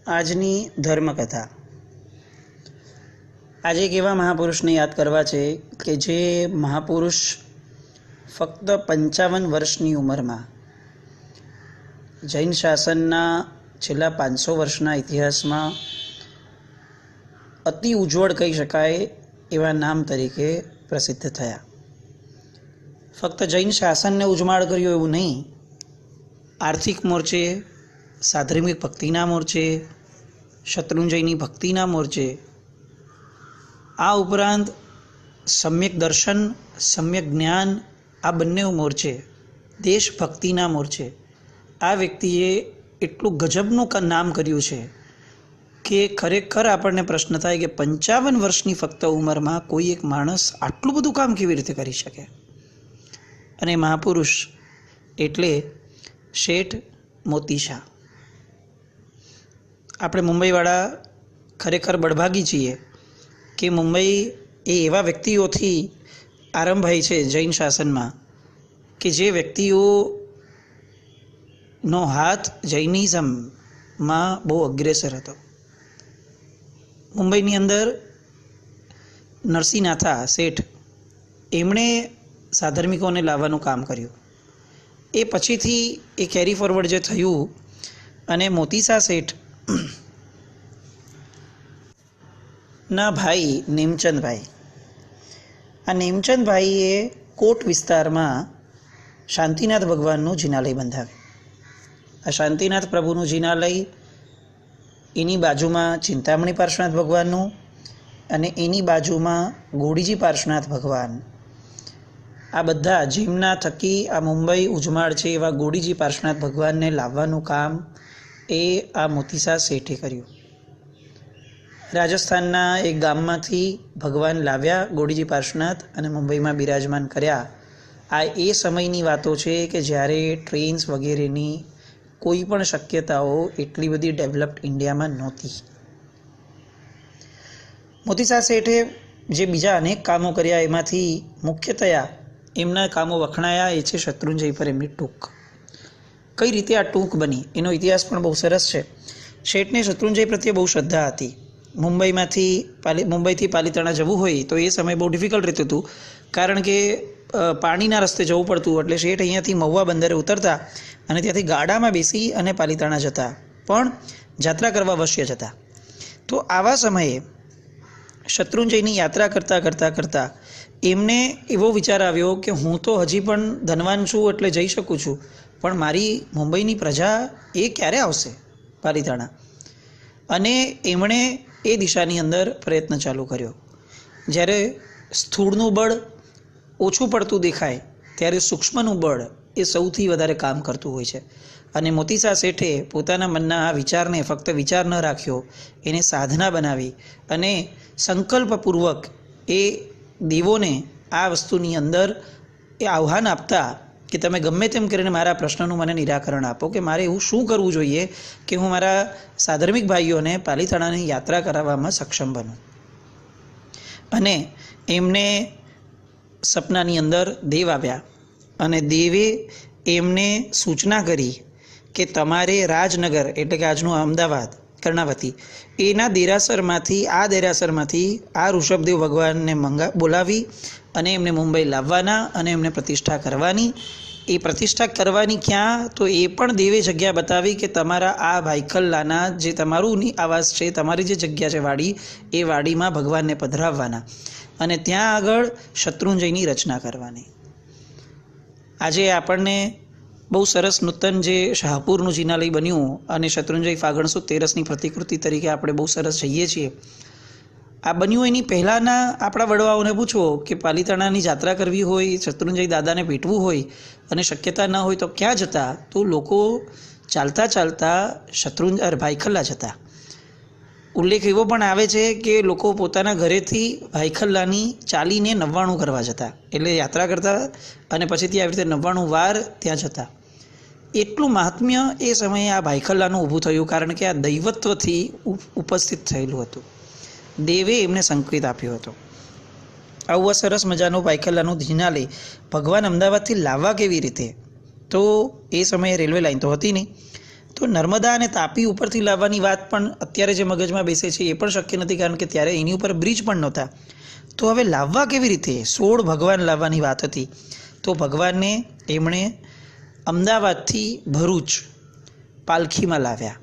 આજની ધર્મકથા. આજે એક એવા મહાપુરુષને યાદ કરવા છે કે જે મહાપુરુષ ફક્ત 55 વર્ષની ઉંમરમાં જૈન શાસનના છેલ્લા 500 વર્ષના ઇતિહાસમાં અતિ ઉજ્જવળ કહી શકાય એવા નામ તરીકે પ્રસિદ્ધ થયા. ફક્ત જૈન શાસનને ઉજમાળ કર્યું એવું નહીં, આર્થિક મોરચે, સાધર્મિક ભક્તિના મોરચે, શત્રુંજયની ભક્તિના મોરચે, આ ઉપરાંત સમ્યક દર્શન, સમ્યક જ્ઞાન, આ બંને મોરચે, દેશભક્તિના મોરચે આ વ્યક્તિએ એટલું ગજબનું નામ કર્યું છે કે ખરેખર આપણને પ્રશ્ન થાય કે 55 વર્ષની ફક્ત ઉંમરમાં કોઈ એક માણસ આટલું બધું કામ કેવી રીતે કરી શકે. અને મહાપુરુષ એટલે શેઠ મોતી શાહ. આપણે મુંબઈવાળા ખરેખર બળભાગી છીએ કે મુંબઈ એ એવા વ્યક્તિઓથી આરંભાઈ છે જૈન શાસનમાં કે જે વ્યક્તિઓનો હાથ જૈનિઝમમાં બહુ અગ્રેસર હતો. મુંબઈની અંદર નરસિંહનાથા શેઠ, એમણે સાધર્મિકોને લાવવાનું કામ કર્યું. એ પછીથી એ કેરી ફોરવર્ડ જે થયું અને મોતીસા શેઠ ના ભાઈ નેમચંદભાઈ, આ નેમચંદભાઈએ કોટ વિસ્તારમાં શાંતિનાથ ભગવાનનું જિનાલય બંધાવ્યું. આ શાંતિનાથ પ્રભુનું જિનાલય, એની બાજુમાં ચિંતામણી પાર્શ્વનાથ ભગવાનનું અને એની બાજુમાં ગોડીજી પાર્શ્વનાથ ભગવાન, આ બધા જેમના થકી આ મુંબઈ ઉજમાળ છે એવા ગોડીજી પાર્શ્વનાથ ભગવાનને લાવવાનું કામ એ આ મોતીસા શેઠે કર્યું. રાજસ્થાનના એક ગામમાંથી ભગવાન લાવ્યા ગોડીજી પાર્શ્વનાથ અને મુંબઈમાં બિરાજમાન કર્યા. આ એ સમયની વાતો છે કે જ્યારે ટ્રેન્સ વગેરેની કોઈ પણ શક્યતાઓ એટલી બધી ડેવલપ્ડ ઇન્ડિયામાં નહોતી. મોતીસા શેઠે જે બીજા અનેક કામો કર્યા એમાંથી મુખ્યતયા એમના કામો વખણાયા એ છે શત્રુંજય પર એમની ટૂંક. કઈ રીતે આ ટૂંક બની એનો ઇતિહાસ પણ બહુ સરસ છે. શેઠને શત્રુંજય પ્રત્યે બહુ શ્રદ્ધા હતી. મુંબઈથી પાલિતાણા જવું હોય તો એ સમય બહુ ડિફિકલ્ટ રહેતું હતું, કારણ કે પાણીના રસ્તે જવું પડતું. એટલે શેઠ અહીંયાથી મહુવા બંદરે ઉતરતા અને ત્યાંથી ગાડામાં બેસી અને પાલિતાણા જતા, પણ યાત્રા કરવા અવશ્ય જતા. તો આવા સમયે શત્રુંજયની યાત્રા કરતાં એમને એવો વિચાર આવ્યો કે હું તો હજી પણ ધનવાન છું એટલે જઈ શકું છું, પણ મારી મુંબઈની પ્રજા એ ક્યારે આવશે પાલિતાણા? અને એમણે એ દિશાની અંદર પ્રયત્ન ચાલુ કર્યો. જ્યારે સ્થૂળનું બળ ઓછું પડતું દેખાય ત્યારે સૂક્ષ્મનું બળ એ સૌથી વધારે કામ કરતું હોય છે. અને મોતીસા શેઠે પોતાના મનના આ વિચારને ફક્ત વિચાર ન રાખ્યો, એને સાધના બનાવી અને સંકલ્પપૂર્વક એ દેવોને આ વસ્તુની અંદર એ આહ્વાન આપતા કે તમે ગમે તેમ કરીને મારા પ્રશ્નનું મને નિરાકરણ આપો, કે મારે એવું શું કરવું જોઈએ કે હું મારા સાધર્મિક ભાઈઓને પાલિતાણાની યાત્રા કરાવવામાં સક્ષમ બનું. અને એમને સપનાની અંદર દેવ આવ્યા અને દેવે એમને સૂચના કરી કે તમારે રાજનગર એટલે કે આજનું અમદાવાદ, કર્ણાવતી, એના દેરાસરમાંથી આ ઋષભદેવ ભગવાનને બોલાવી અને એમને મુંબઈ લાવવાના અને એમને પ્રતિષ્ઠા કરવાની. એ પ્રતિષ્ઠા કરવાની ક્યાં? તો એ પણ દેવે જગ્યા બતાવી કે તમારા આ ભાઈખલ્લાના જે તમારું આવાસ છે, તમારી જે જગ્યા છે વાડી, એ વાડીમાં ભગવાનને પધરાવવાના અને ત્યાં આગળ શત્રુંજયની રચના કરવાની. આજે આપણને બહુ સરસ નૂતન જે શાહપુરનું જિનાલય બન્યું અને શત્રુંજય ફાગણ સુદ 13ની પ્રતિકૃતિ તરીકે આપણે બહુ સરસ જઈએ છીએ. આ બન્યું એની પહેલાંના આપણા વડવાઓને પૂછો કે પાલિતાણાની યાત્રા કરવી હોય, શત્રુંજય દાદાને ભેટવું હોય અને શક્યતા ન હોય તો ક્યાં જતા? તો લોકો ચાલતા ભાઈખલ્લા જતા. ઉલ્લેખ એવો પણ આવે છે કે લોકો પોતાના ઘરેથી ભાઈખલ્લાની ચાલીને 99 કરવા જતા, એટલે યાત્રા કરતા અને પછીથી આવી રીતે 99 વાર ત્યાં જતા. એટલું મહાત્મ્ય એ સમયે આ ભાઈખલ્લાનું ઊભું થયું, કારણ કે આ દૈવત્વથી ઉપસ્થિત થયેલું હતું. દેવે એમને સંકેત આપ્યો હતો. આવું સરસ મજાનું ભાઈખલ્લાનું જિનાલય ભગવાન અમદાવાદથી લાવવા કેવી રીતે? તો એ સમયે રેલવે લાઈન તો હતી નહીં, તો નર્મદા અને તાપી ઉપરથી લાવવાની વાત પણ અત્યારે જે મગજમાં બેસે છે એ પણ શક્ય નથી, કારણ કે ત્યારે એની ઉપર બ્રિજ પણ નહોતા. તો હવે લાવવા કેવી રીતે? 16 ભગવાન લાવવાની વાત હતી. તો ભગવાનને એમણે અમદાવાદથી ભરૂચ પાલખીમાં લાવ્યા.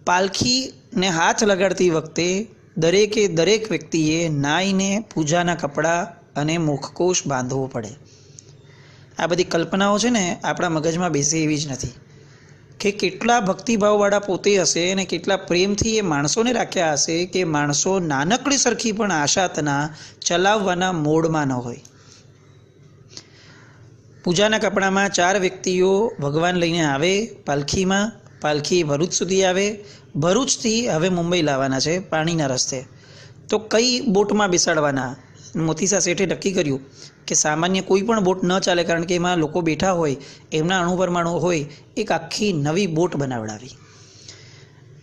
પાલખીને હાથ લગાડતી વખતે દરેક વ્યક્તિએ નાઈને પૂજાના કપડાં અને મુખકોશ બાંધવો પડે. આ બધી કલ્પનાઓ છે ને આપણા મગજમાં બેસે એવી જ નથી કે કેટલા ભક્તિભાવવાળા પોતે હશે અને કેટલા પ્રેમથી એ માણસોને રાખ્યા હશે કે માણસો નાનકડી સરખી પણ આશાતના ચલાવવાના મોડમાં ન હોય. પૂજાના કપડામાં 4 વ્યક્તિઓ ભગવાન લઈને આવે પાલખીમાં. પાલખી ભરૂચ સુધી આવે. ભરૂચથી હવે મુંબઈ લાવવાના છે પાણીના રસ્તે. તો કઈ બોટમાં બેસાડવાના? મોતીસા શેઠે નક્કી કર્યું કે સામાન્ય કોઈ પણ બોટ ન ચાલે, કારણ કે એમાં લોકો બેઠા હોય, એમના અણુપરમાણુ હોય. એક આખી નવી બોટ બનાવડાવી.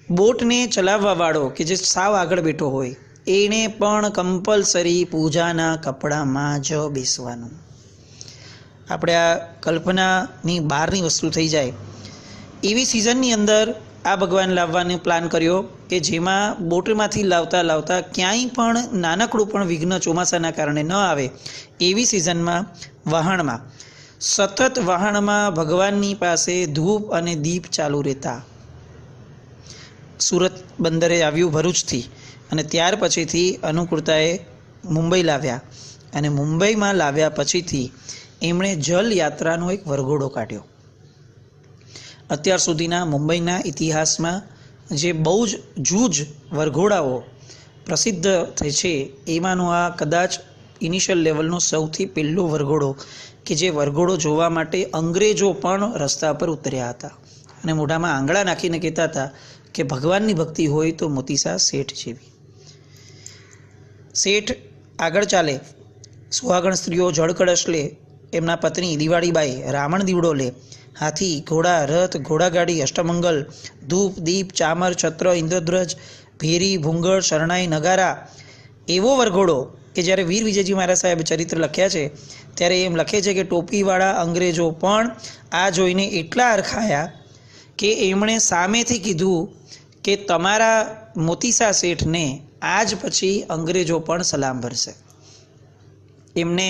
બોટને ચલાવવાવાળો કે જે સાવ આગળ બેઠો હોય એણે પણ કમ્પલસરી પૂજાના કપડામાં જ બેસવાનું. આપણે આ કલ્પનાની બહારની વસ્તુ થઈ જાય એવી સિઝનની અંદર આ ભગવાન લાવવાનો પ્લાન કર્યો કે જેમાં બોટમાંથી લાવતા ક્યાંય પણ નાનકડું પણ વિઘ્ન ચોમાસાના કારણે ન આવે એવી સિઝનમાં વહાણમાં સતત ભગવાનની પાસે ધૂપ અને દીપ ચાલુ રહેતા. સુરત બંદરે આવ્યું ભરૂચથી, અને ત્યાર પછીથી અનુકૂળતાએ મુંબઈ લાવ્યા, અને મુંબઈમાં લાવ્યા પછીથી એમણે જલ યાત્રાનો એક વરઘોડો કાઢ્યો. અત્યાર સુધીના મુંબઈના ઇતિહાસમાં જે બહુ જ જૂજ વરઘોડાઓ પ્રસિદ્ધ થઈ છે એમાંનો આ કદાચ ઇનિશિયલ લેવલનો સૌથી પહેલો વરઘોડો કે જે વરઘોડો જોવા માટે અંગ્રેજો પણ રસ્તા પર ઉતર્યા હતા અને મોઢામાં આંગળા નાખીને કહેતા હતા કે ભગવાનની ભક્તિ હોય તો મોતીસા શેઠ જેવી. શેઠ આગળ ચાલે, સુહાગણ સ્ત્રીઓ જળ કળશ લે, એમના પત્ની દિવાળીબાઈ રાવણ દીવડો લે, હાથી, ઘોડા, રથ, ઘોડાગાડી, અષ્ટમંગલ, ધૂપ, દીપ, ચામર, છત્ર, ઇન્દ્રધ્વજ, ભેરી, ભૂંગળ, શરણાઈ, નગારા. એવો વરઘોડો કે જ્યારે વીર વિજયજી મહારાજ સાહેબ ચરિત્ર લખ્યા છે ત્યારે એમ લખે છે કે ટોપીવાળા અંગ્રેજો પણ આ જોઈને એટલા હરખાયા કે એમણે સામેથી કીધું કે તમારા મોતીસા શેઠને આજ પછી અંગ્રેજો પણ સલામ ભરશે. એમને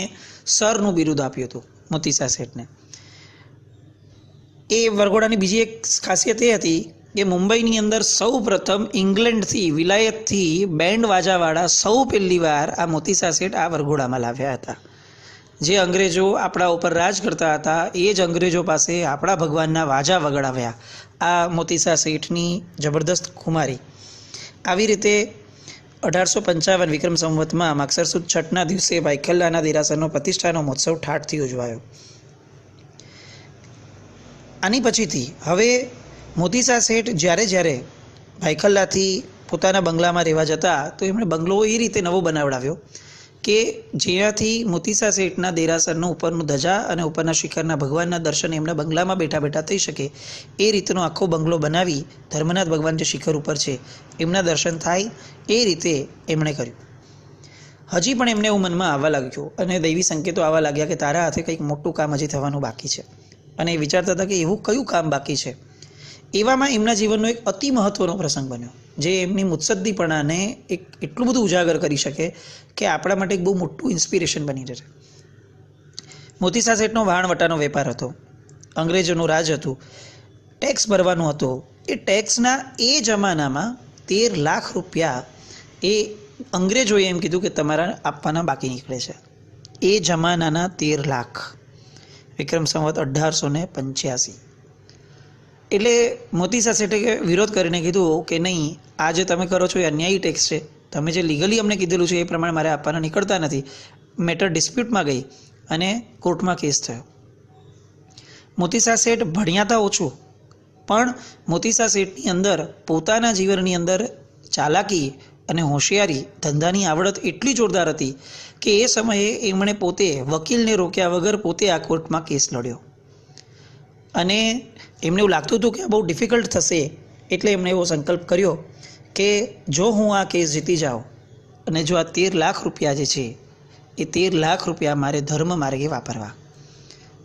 સરનું બિરુદ આપ્યું હતું મોતીસા શેઠને. એ વરઘોડાની બીજી એક ખાસિયત એ હતી કે મુંબઈની અંદર સૌ પ્રથમ ઇંગ્લેન્ડથી, વિલાયતથી બેન્ડ વાજાવાળા સૌ પહેલી વાર આ મોતીસા શેઠ આ વરઘોડામાં લાવ્યા હતા. જે અંગ્રેજો આપણા ઉપર રાજ કરતા હતા એ જ અંગ્રેજો પાસે આપણા ભગવાનના વાજા વગાડાવ્યા આ મોતીસા શેઠની જબરદસ્ત ખુમારી. આવી રીતે 1855 વિક્રમ સંવતમાં માગસર સુદ છઠના દિવસે ભાઈખલ્લાના દેરાસરનો પ્રતિષ્ઠાનો મહોત્સવ ઠાઠથી ઉજવાયો. આની પછીથી હવે મોતીસા શેઠ જ્યારે ભાઈખલ્લાથી પોતાના બંગલામાં રહેવા જતા તો એમણે બંગલો એ રીતે નવો બનાવડાવ્યો કે જેનાથી મોતીસા શેઠના દેરાસરનું ઉપરનું ધજા અને ઉપરના શિખરના ભગવાનના દર્શન એમના બંગલામાં બેઠા બેઠા થઈ શકે એ રીતનો આખો બંગલો બનાવી ધર્મનાથ ભગવાન જે શિખર ઉપર છે એમના દર્શન થાય એ રીતે એમણે કર્યું. હજી પણ એમને એવું મનમાં આવવા લાગ્યું અને દૈવી સંકેતો આવવા લાગ્યા કે તારા હાથે કંઈક મોટું કામ હજી થવાનું બાકી છે, અને એ વિચારતા હતા કે એવું કયું કામ બાકી છે. એવામાં એમના જીવનનો એક અતિ મહત્ત્વનો પ્રસંગ બન્યો જે એમની મુત્સદ્દીપણાને એક એટલું બધું ઉજાગર કરી શકે કે આપણા માટે એક બહુ મોટું ઇન્સ્પિરેશન બની રહે. મોતીસા શેઠનો વહાણવટાનો વેપાર હતો, અંગ્રેજોનું રાજ હતું, ટેક્સ ભરવાનો હતો. એ ટેક્સના એ જમાનામાં 13 લાખ રૂપિયા એ અંગ્રેજોએ એમ કીધું કે તમારા આપવાના બાકી નીકળે છે. એ જમાનાના 13 લાખ, વિક્રમ સંવત 1885. એટલે મોતીસા શેઠે વિરોધ કરીને કીધું કે નહીં, આ જે તમે કરો છો એ અન્યાયી ટેક્સ છે, તમે જે લીગલી અમને કીધેલું છે એ પ્રમાણે મારે આપવાના નીકળતા નથી. મેટર ડિસ્પ્યુટમાં ગઈ અને કોર્ટમાં કેસ થયો. મોતીસા શેઠ ભણ્યાતા ઓછું, પણ મોતીસા શેઠની અંદર પોતાના જીવનની અંદર ચાલાકી અને હોશિયારી, ધંધાની આવડત એટલી જોરદાર હતી કે એ સમયે એમણે પોતે વકીલને રોક્યા વગર પોતે આ કોર્ટમાં કેસ લડ્યો. અને એમને એવું લાગતું હતું કે બહુ ડિફિકલ્ટ થશે, એટલે એમણે એવો સંકલ્પ કર્યો કે જો હું આ કેસ જીતી જાઉં અને જો આ 13 લાખ રૂપિયા જે છે એ 13 લાખ રૂપિયા મારે ધર્મ માર્ગે વાપરવા.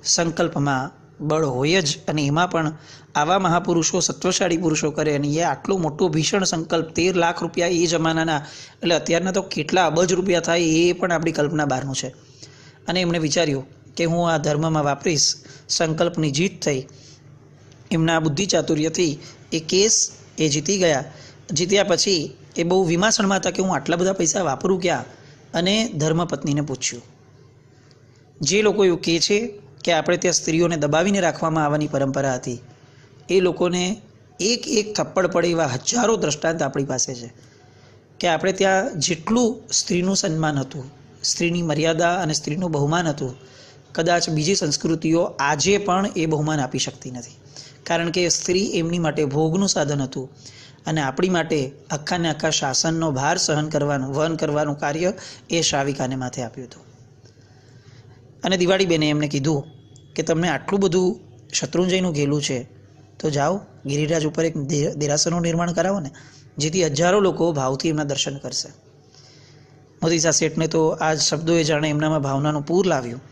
સંકલ્પમાં બળ હોય જ, અને એમાં પણ આવા મહાપુરુષો, સત્વશાળી પુરુષો કરે, અને એ આટલો મોટો ભીષણ સંકલ્પ, 13 લાખ રૂપિયા એ જમાનાના, એટલે અત્યારના તો કેટલા અબજ રૂપિયા થાય એ પણ આપણી કલ્પના બહારનું છે. અને એમણે વિચાર્યું કે હું આ ધર્મમાં વાપરીશ. સંકલ્પની જીત થઈ. એમના બુદ્ધિ ચાતુર્યથી એ કેસ એ જીતી ગયા. જીત્યા પછી એ બહુ વિમાસણમાં હતા કે હું આટલા બધા પૈસા વાપરું ક્યાં, અને ધર્મપત્નીને પૂછ્યું. જે લોકો એવું કહે છે કે આપણે ત્યાં સ્ત્રીઓને દબાવીને રાખવામાં આવવાની પરંપરા હતી, એ લોકોને એક થપ્પડ પડે એવા હજારો દ્રષ્ટાંત આપણી પાસે છે કે આપણે ત્યાં જેટલું સ્ત્રીનું સન્માન હતું, સ્ત્રીની મર્યાદા અને સ્ત્રીનું બહુમાન હતું, કદાચ બીજી સંસ્કૃતિઓ આજે પણ એ બહુમાન આપી શકતી નથી. કારણ કે સ્ત્રી એમની માટે ભોગનું સાધન હતું, અને આપણી માટે આખાને આખા શાસનનો ભાર વહન કરવાનું કાર્ય એ શ્રાવિકાને માથે આપ્યું હતું. અને દિવાળીબેને એમને કીધું કે તમને આટલું બધું શત્રુંજયનું ઘેલું છે, તો જાઓ ગિરિરાજ ઉપર એક દેરાસરનું નિર્માણ કરાવો ને, જેથી હજારો લોકો ભાવથી એમના દર્શન કરશે. મોતીસા શેઠને તો આ શબ્દોએ જાણે એમનામાં ભાવનાનું પૂર લાવ્યું,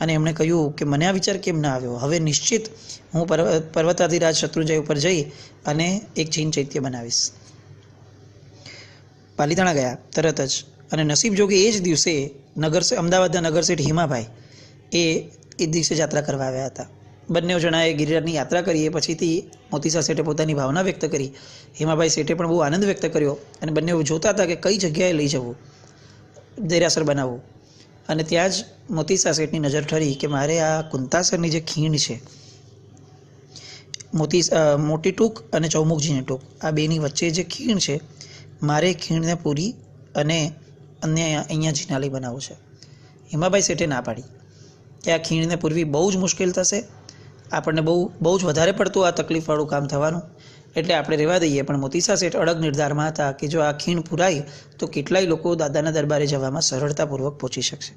અને એમણે કહ્યું કે મને આ વિચાર કેમ ના આવ્યો. હવે નિશ્ચિત હું પર્વતાધિરાજ શત્રુંજય ઉપર જઈ અને એક જૈન ચૈત્ય બનાવીશ. પાલિતાણા ગયા તરત જ, અને નસીબ જોગે એ જ દિવસે અમદાવાદના નગરશેઠ હિમાભાઈ એ દિવસે યાત્રા કરવા આવ્યા હતા. બંને જણાએ ગિરિરાજની યાત્રા કરી. એ પછીથી મોતીસા શેઠે પોતાની ભાવના વ્યક્ત કરી. હિમાભાઈ શેઠે પણ બહુ આનંદ વ્યક્ત કર્યો, અને બંને જોતા હતા કે કઈ જગ્યાએ લઈ જવું, દેરાસર બનાવવું. અને ત્યાં જ મોતીસા શેઠની નજર ઠરી કે મારે આ કુંતાસરની જે ખીણ છે, મોટી ટૂંક અને ચૌમુખજીની ટૂંક, આ બેની વચ્ચે જે ખીણ છે, મારે ખીણને પૂરી અને અહીંયા જિનાલય બનાવવું છે. હિમાભાઈ શેઠે ના પાડી કે આ ખીણને પૂરવી બહુ જ મુશ્કેલ થશે, આપણને બહુ જ વધારે પડતું આ તકલીફવાળું કામ થવાનું, એટલે આપણે રહેવા દઈએ. પણ મોતીસા શેઠ અડગ નિર્ધારમાં હતા કે જો આ ખીણ પૂરાય તો કેટલાય લોકો દાદાના દરબારે જવામાં સરળતાપૂર્વક પહોંચી શકશે.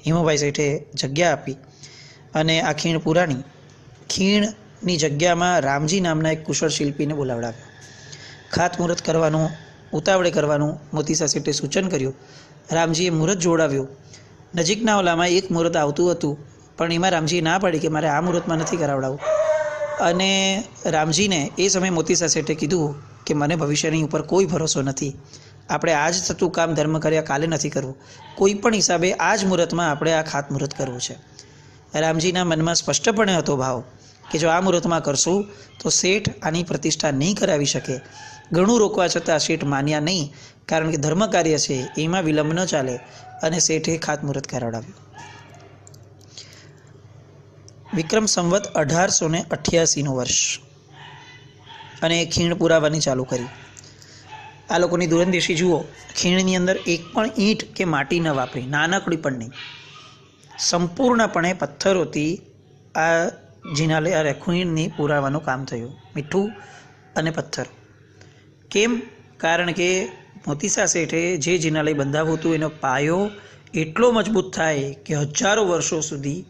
હિમાભાઈ શેઠે જગ્યા આપી અને આ ખીણ પુરાણી. ખીણની જગ્યામાં રામજી નામના એક કુશળ શિલ્પીને બોલાવડાવ્યો. ખાતમુહૂર્ત કરવાનું, ઉતાવળે કરવાનું મોતીસા શેઠે સૂચન કર્યું. રામજીએ મુહૂર્ત જોડાવ્યું. નજીકના ઓલામાં એક મુહૂર્ત આવતું હતું, પણ એમાં રામજીએ ના પાડી કે મારે આ મુહૂર્તમાં નથી કરાવડાવું. અને રામજીને એ સમયે મોતીસા શેઠે કીધું કે મને ભવિષ્યની ઉપર કોઈ ભરોસો નથી, આપણે આજ થતું કામ ધર્મ કર્યા કાલે નથી કરવું, કોઈ પણ હિસાબે આ જ મુહૂર્તમાં આપણે આ ખાતમુહૂર્ત કરવું છે. રામજીના મનમાં સ્પષ્ટપણે હતો ભાવ કે જો આ મુહૂર્તમાં કરશું તો શેઠ આની પ્રતિષ્ઠા નહીં કરાવી શકે. ઘણું રોકવા છતાં શેઠ માન્યા નહીં, કારણ કે ધર્મ કાર્ય છે, એમાં વિલંબ ન ચાલે, અને શેઠે ખાતમુહૂર્ત કરાવડાવ્યું. વિક્રમ સંવત 1888નું વર્ષ, અને ખીણ પુરાવાની ચાલુ કરી. આ લોકોની દૂરંદેશી જુઓ. ખીણની અંદર એક પણ ઈંટ કે માટી ન વાપરી, નાનકડી પણ નહીં, સંપૂર્ણપણે પથ્થરોથી આ જિનાલય ખીણની પુરાવાનું કામ થયું. મીઠું અને પથ્થર. કેમ? કારણ કે મોતીસા શેઠે જે જિનાલય બંધાવ્યું હતું એનો પાયો એટલો મજબૂત થાય કે હજારો વર્ષો સુધી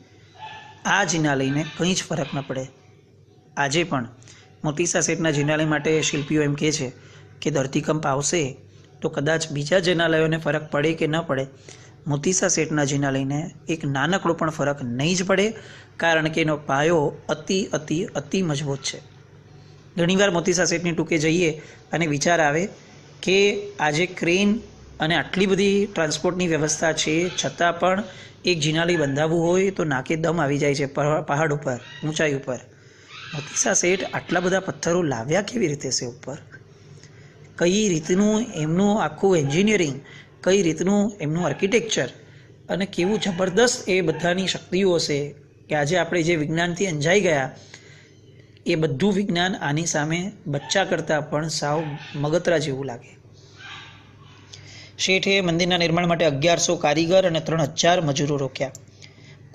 આ જિનાલયને કંઈ જ ફરક ન પડે. આજે પણ મોતીસા શેઠના જિનાલય માટે શિલ્પીઓ એમ કહે છે કે ધરતીકંપ આવશે તો કદાચ બીજા જિનાલયોને ફરક પડે કે ન પડે, મોતીસા શેઠના જિનાલયને એક નાનકડો પણ ફરક નહીં જ પડે, કારણ કે એનો પાયો અતિ મજબૂત છે. ઘણીવાર મોતીસા શેઠની ટૂંકે જઈએ અને વિચાર આવે કે આજે ક્રેન અને આટલી બધી ટ્રાન્સપોર્ટની વ્યવસ્થા છે, છતાં પણ એક જિનાલય બંધાવવું હોય તો નાકે દમ આવી જાય છે પહાડ ઉપર, ઊંચાઈ ઉપર. મોતીસા શેઠ આટલા બધા પથ્થરો લાવ્યા કેવી રીતે છે ઉપર? કઈ રીતનું એમનું આખું એન્જિનિયરિંગ, કઈ રીતનું એમનું આર્કિટેક્ચર, અને કેવું જબરદસ્ત એ બધાની શક્તિઓ છે કે આજે આપણે જે વિજ્ઞાનથી અંજાઈ ગયા, એ બધું વિજ્ઞાન આની સામે બચ્ચા કરતાં પણ સાવ મગતરા જેવું લાગે. શેઠે મંદિરના નિર્માણ માટે 1100 કારીગર અને 3000 મજૂરો રોક્યા.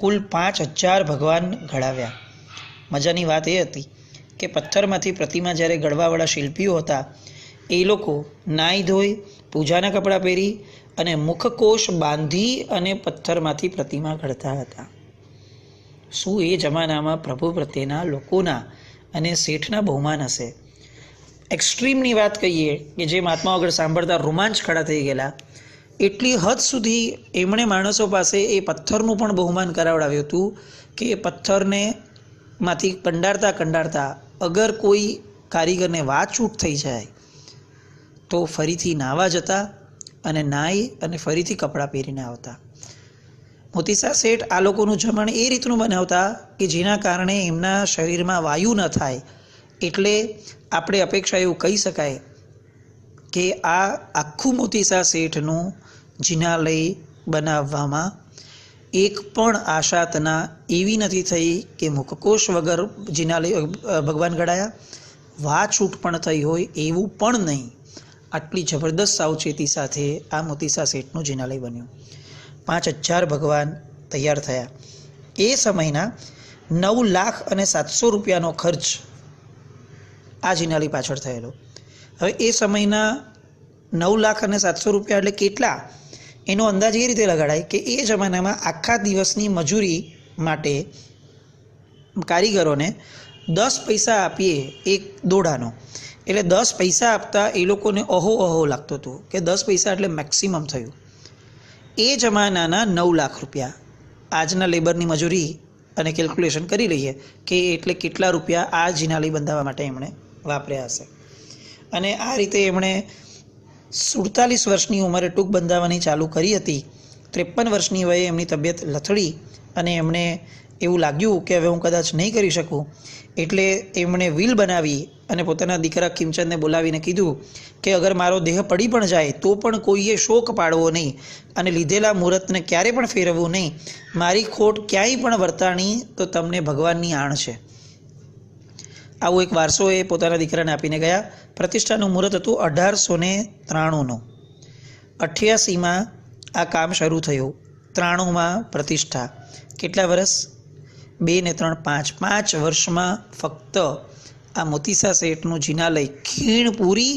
કુલ 5000 ભગવાન ઘડાવ્યા. મજાની વાત એ હતી કે પથ્થરમાંથી પ્રતિમા જ્યારે ઘડવાવાળા શિલ્પીઓ હતા, એ લોકો નાહી ધોઈ, પૂજાના કપડાં પહેરી અને મુખકોશ બાંધી અને પથ્થરમાંથી પ્રતિમા ઘડતા હતા. શું એ જમાનામાં પ્રભુ પ્રત્યેના લોકોના અને શેઠના બહુમાન હશે! એક્સ્ટ્રીમની વાત કહીએ કે જે મહાત્મા આગળ સાંભળતા રોમાંચ ખડા થઈ ગયેલા, એટલી હદ સુધી એમણે માણસો પાસે એ પથ્થરનું પણ બહુમાન કરાવડાવ્યું હતું કે એ પથ્થરને માંથી કંડારતા કંડારતા અગર કોઈ કારીગરને વાત છૂટ થઈ જાય તો ફરીથી નાહવા જતા અને નાહી અને ફરીથી કપડાં પહેરીને આવતા. મોતીસા શેઠ આ લોકોનું જમણ એ રીતનું બનાવતા કે જેના કારણે એમના શરીરમાં વાયુ ન થાય. એટલે આપણે અપેક્ષા એવું કહી શકાય કે આ આખું મોતીસા શેઠનું જિનાલય બનાવવામાં એક પણ આશાતના એવી નથી થઈ કે મુખકોશ વગર જિનાલય ભગવાન ઘડાયા, વાત છૂટ પણ થઈ હોય એવું પણ નહીં. આટલી જબરદસ્ત સાવચેતી સાથે આ મોતીસા શેઠનું જિનાલય બન્યું. 5000 ભગવાન તૈયાર થયા. એ સમયના 9,07,000 રૂપિયાનો ખર્ચ આ જિનાલય પાછળ થયેલો. હવે એ સમયના 9,07,000 રૂપિયા એટલે કેટલા, એનો અંદાજ એ રીતે લગાડાય કે એ જમાનામાં આખા દિવસની મજૂરી માટે કારીગરોને 10 પૈસા આપીએ એક દોડાનો, એટલે 10 પૈસા આપતા એ લોકોને અહો લાગતો હતો કે 10 પૈસા એટલે મેક્સિમમ થયું. એ જમાનાના 9 લાખ રૂપિયા આજના લેબરની મજૂરી અને કેલ્ક્યુલેશન કરી લઈએ કે એટલે કેટલા રૂપિયા આ જિનાલય બંધાવવા માટે એમણે વાપર્યા હશે. અને આ રીતે એમણે 47 વર્ષની ઉંમરે ટૂંક બંધાવવાની ચાલુ કરી હતી. 53 વર્ષની વયે એમની તબિયત લથડી અને એમણે એવું લાગ્યું કે હવે હું કદાચ નહીં કરી શકું, એટલે એમણે વિલ બનાવી અને પોતાના દીકરા ખીમચંદને બોલાવીને કીધું કે અગર મારો દેહ પડી પણ જાય તો પણ કોઈએ શોક પાડવો નહીં અને લીધેલા મુહૂર્તને ક્યારે પણ ફેરવવું નહીં. મારી ખોટ ક્યાંય પણ વર્તાણી તો તમને ભગવાનની આણ છે. આવો એક વારસો એ પોતાના દીકરાને આપીને ગયા. પ્રતિષ્ઠાનું મુહૂર્ત હતું 1893નું. 88માં આ કામ શરૂ થયું. 93માં પ્રતિષ્ઠા. કેટલા વર્ષ? 2 ને 3 5 5 વર્ષમાં ફક્ત આ મોતીસા શેઠનું જિનાલય ખીણ પૂરી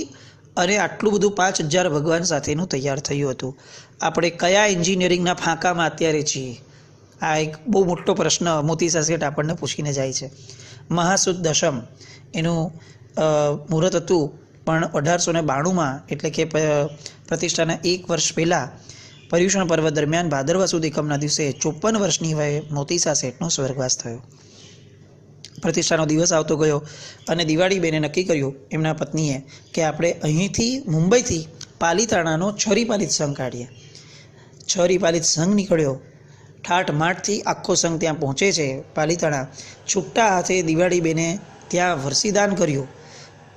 અને આટલું બધું 5000 ભગવાન સાથેનું તૈયાર થયું હતું. આપણે કયા એન્જિનિયરિંગના ફાંકામાં અત્યારે છીએ? આ એક બહુ મોટો પ્રશ્ન મોતીસા શેઠ આપણને પૂછીને જાય છે. મહાસુદ દશમ એનું મુહૂર્ત હતું, પણ 1892માં એટલે કે પ્રતિષ્ઠાના 1 વર્ષ પહેલાં પર્યુષણ પર્વ દરમિયાન ભાદરવા સુદ એકમના દિવસે 54 વર્ષની વયે મોતીસા શેઠનો સ્વર્ગવાસ થયો. પ્રતિષ્ઠાનો દિવસ આવતો ગયો અને દિવાળીબેને નક્કી કર્યું એમના પત્નીએ કે આપણે અહીંથી મુંબઈથી પાલીતાણાનો છરીપાલિત સંઘ કાઢીએ. છરીપાલિત સંઘ નીકળ્યો. ઠાઠમાઠથી આખો સંઘ ત્યાં પહોંચે છે પાલીતાણા. છૂટા હાથે દિવાળીબેને ત્યાં વરસીદાન કર્યું,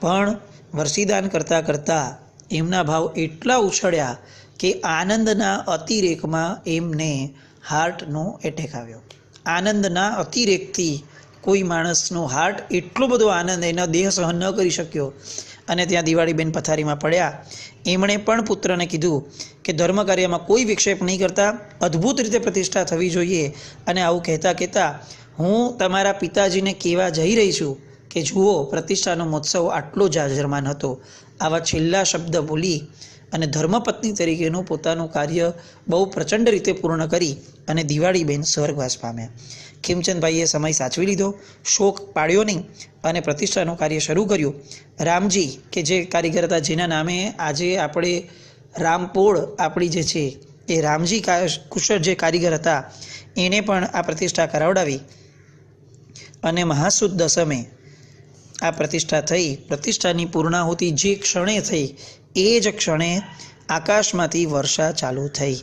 પણ વરસીદાન કરતાં કરતાં એમના ભાવ એટલા ઉછળ્યા કે આનંદના અતિરેકમાં એમને હાર્ટનો એટેક આવ્યો. આનંદના અતિરેકથી કોઈ માણસનો હાર્ટ એટલો બધો આનંદ એના દેહ સહન ન કરી શક્યો અને ત્યાં દિવાળીબેન પથારીમાં પડ્યા. એમણે પણ પુત્રને કીધું કે ધર્મ કાર્યમાં કોઈ વિક્ષેપ નહીં કરતા, અદ્ભુત રીતે પ્રતિષ્ઠા થવી જોઈએ. અને આવું કહેતા હું તમારા પિતાજીને કહેવા જઈ રહી છું કે જુઓ, પ્રતિષ્ઠાનો મહોત્સવ આટલો જાજરમાન હતો. આવા છેલ્લા શબ્દ બોલી અને ધર્મપત્ની તરીકેનું પોતાનું કાર્ય બહુ પ્રચંડ રીતે પૂર્ણ કરી અને દિવાળીબેન સ્વર્ગવાસ પામ્યા. ખીમચંદભાઈએ સમય સાચવી લીધો, શોક પાડ્યો નહીં અને પ્રતિષ્ઠાનું કાર્ય શરૂ કર્યું. રામજી કે જે કારીગર હતા, જેના નામે આજે આપણે રામપોળ આપણી જે છે એ રામજી કુશળ જે કારીગર હતા, એણે પણ આ પ્રતિષ્ઠા કરાવડાવી અને મહાસુદ દસમે આ પ્રતિષ્ઠા થઈ. પ્રતિષ્ઠાની પૂર્ણાહુતિ જે ક્ષણે થઈ એ જ ક્ષણે આકાશમાંથી વર્ષા ચાલુ થઈ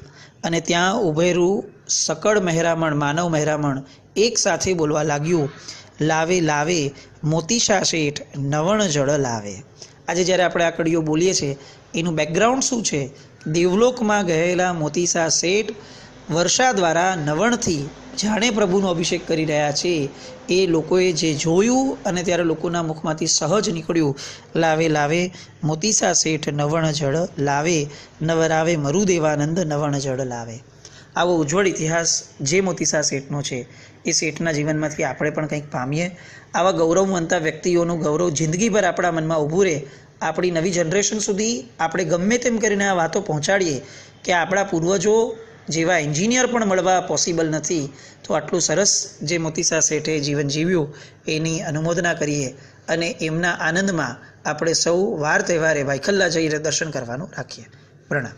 અને ત્યાં ઉભેરું સકળ મહેરામણ, માનવ મહેરામણ એક સાથે બોલવા લાગ્યું, લાવે લાવે મોતીસા શેઠ નવણ જળ લાવે. આજે જ્યારે આપણે આ કડીઓ બોલીએ છીએ એનું બેકગ્રાઉન્ડ શું છે? દેવલોકમાં ગયેલા મોતીસા શેઠ વર્ષા દ્વારા નવણથી જાણે પ્રભુનો અભિષેક કરી રહ્યા છે. એ લોકોએ જે જોયું અને ત્યારે લોકોના મુખમાંથી સહજ નીકળ્યું, લાવે લાવે મોતીસા શેઠ નવણ જળ લાવે, નવરાવે મરુદેવાનંદ નવણ જળ લાવે. આવો ઉજ્જવળ ઇતિહાસ જે મોતીસા શેઠનો છે એ શેઠના જીવનમાંથી આપણે પણ કંઈક પામીએ. આવા ગૌરવવંતા વ્યક્તિઓનું ગૌરવ જિંદગીભર આપણા મનમાં ઊભું રહે. આપણી નવી જનરેશન સુધી આપણે ગમે તેમ કરીને આ વાતો પહોંચાડીએ કે આપણા પૂર્વજો જેવા એન્જિનિયર પણ મળવા પોસિબલ નથી, તો આટલું સરસ જે મોતીસા શેઠે જીવન જીવ્યું એની અનુમોદના કરીએ અને એમના આનંદમાં આપણે સૌ વાર તહેવારે ભાઈખલ્લા જઈને દર્શન કરવાનું રાખીએ. પ્રણામ.